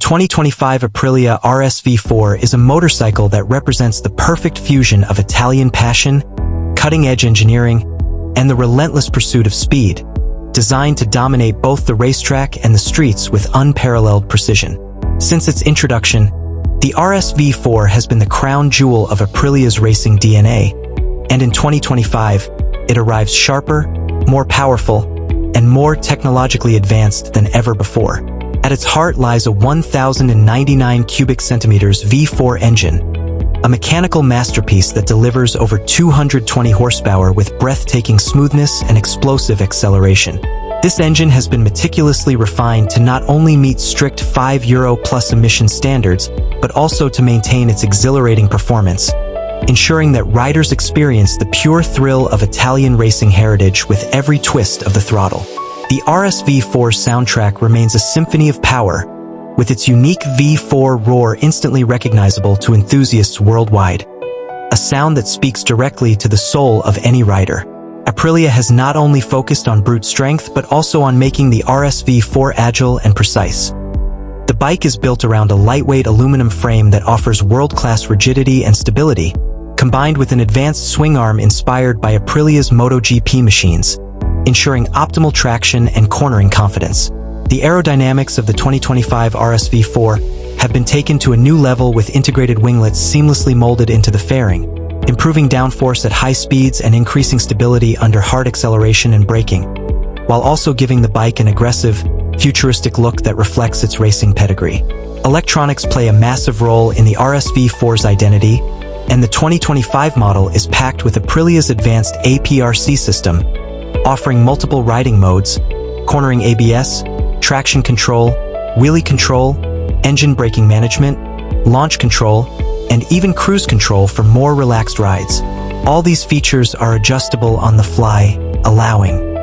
2025 Aprilia RSV4 is a motorcycle that represents the perfect fusion of Italian passion, cutting-edge engineering, and the relentless pursuit of speed, designed to dominate both the racetrack and the streets with unparalleled precision. Since its introduction, the RSV4 has been the crown jewel of Aprilia's racing DNA, and in 2025, it arrives sharper, more powerful, and more technologically advanced than ever before. At its heart lies a 1,099 cubic centimeters V4 engine, a mechanical masterpiece that delivers over 220 horsepower with breathtaking smoothness and explosive acceleration. This engine has been meticulously refined to not only meet strict 5 Euro plus emission standards, but also to maintain its exhilarating performance, ensuring that riders experience the pure thrill of Italian racing heritage with every twist of the throttle. The RSV4 soundtrack remains a symphony of power, with its unique V4 roar instantly recognizable to enthusiasts worldwide, a sound that speaks directly to the soul of any rider. Aprilia has not only focused on brute strength but also on making the RSV4 agile and precise. The bike is built around a lightweight aluminum frame that offers world-class rigidity and stability, combined with an advanced swing arm inspired by Aprilia's MotoGP machines, ensuring optimal traction and cornering confidence. The aerodynamics of the 2025 RSV4 have been taken to a new level with integrated winglets seamlessly molded into the fairing, improving downforce at high speeds and increasing stability under hard acceleration and braking, while also giving the bike an aggressive, futuristic look that reflects its racing pedigree. Electronics play a massive role in the RSV4's identity, and the 2025 model is packed with Aprilia's advanced APRC system, offering multiple riding modes, cornering ABS, traction control, wheelie control, engine braking management, launch control, and even cruise control for more relaxed rides. All these features are adjustable on the fly, allowing